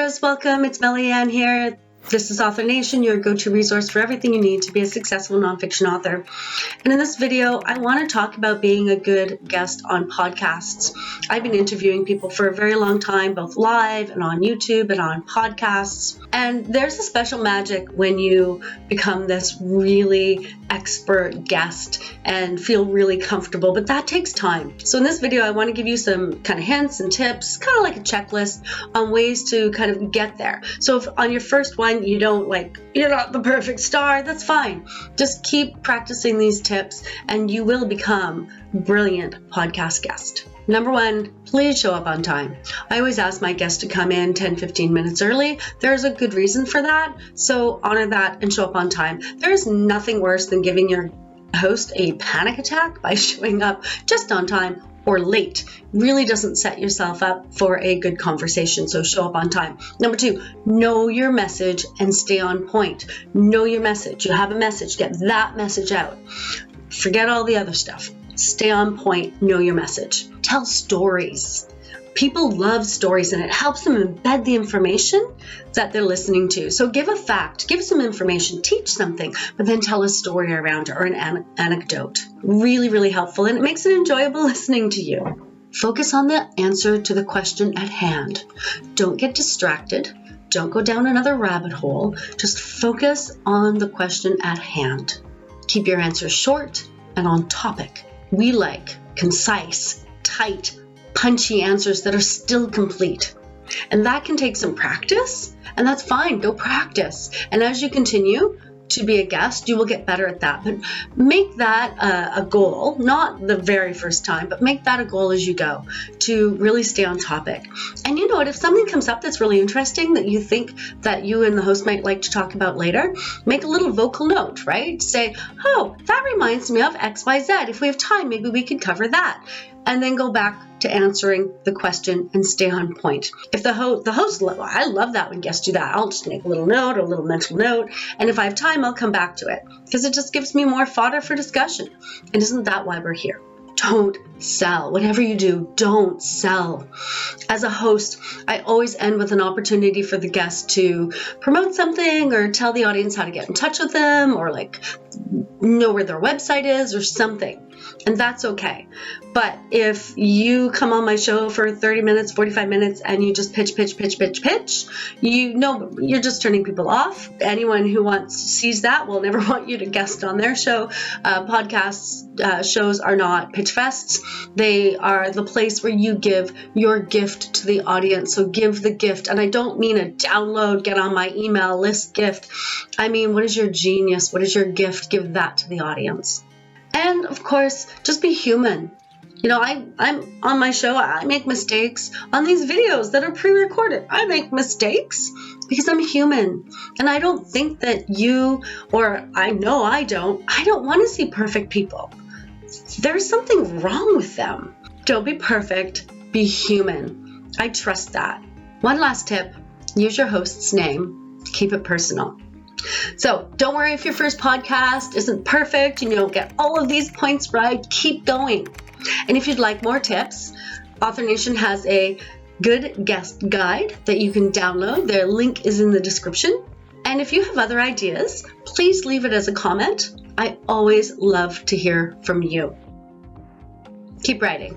authors, welcome. It's Melly Ann here. This is Author Nation, your go-to resource for everything you need to be a successful nonfiction author. And in this video, I want to talk about being a good guest on podcasts. I've been interviewing people for a very long time, both live and on YouTube and on podcasts. And there's a special magic when you become this really expert guest and feel really comfortable, but that takes time. So in this video, I want to give you some kind of hints and tips, kind of like a checklist on ways to kind of get there. So if on your first one, you're not the perfect star, that's fine. Just keep practicing these tips and you will become a brilliant podcast guest. Number one, please show up on time. I always ask my guests to come in 10-15 minutes early. There's a good reason for that, so honor that and show up on time. There's nothing worse than giving your host a panic attack by showing up just on time or late. Really doesn't set yourself up for a good conversation, so show up on time. Number two, know your message and stay on point. Know your message. You have a message, get that message out. Forget all the other stuff. Stay on point, know your message. Tell stories. People love stories and it helps them embed the information that they're listening to. So give a fact, give some information, teach something, but then tell a story around it or an anecdote. Really, really helpful, and it makes it enjoyable listening to you. Focus on the answer to the question at hand. Don't get distracted. Don't go down another rabbit hole. Just focus on the question at hand. Keep your answers short and on topic. We like concise, tight, punchy answers that are still complete. And that can take some practice, and that's fine. Go practice. And as you continue to be a guest, you will get better at that. But make that a goal, not the very first time, but make that a goal as you go to really stay on topic. And you know what, if something comes up that's really interesting that you think that you and the host might like to talk about later, make a little vocal note, right? Say, oh, that reminds me of XYZ. If we have time, maybe we could cover that. And then go back to answering the question and stay on point. If the host, I love that when guests do that. I'll just make a little note or a little mental note. And if I have time, I'll come back to it because it just gives me more fodder for discussion. And isn't that why we're here? Don't sell. Whatever you do, don't sell. As a host, I always end with an opportunity for the guest to promote something or tell the audience how to get in touch with them or know where their website is or something. And that's okay. But if you come on my show for 30 minutes, 45 minutes, and you just pitch, you're just turning people off. Anyone who sees that will never want you to guest on their show. Shows are not pitch fests. They are the place where you give your gift to the audience. So give the gift. And I don't mean a download, get on my email list gift. I mean, what is your genius? What is your gift? Give that to the audience. And of course, just be human. You know, I'm on my show, I make mistakes on these videos that are pre-recorded. I make mistakes because I'm human. And I don't think that you, or I know I don't want to see perfect people. There's something wrong with them. Don't be perfect, be human. I trust that. One last tip, use your host's name, keep it personal. So don't worry if your first podcast isn't perfect and you don't get all of these points right. Keep going. And if you'd like more tips, Author Nation has a good guest guide that you can download. Their link is in the description. And if you have other ideas, please leave it as a comment. I always love to hear from you. Keep writing.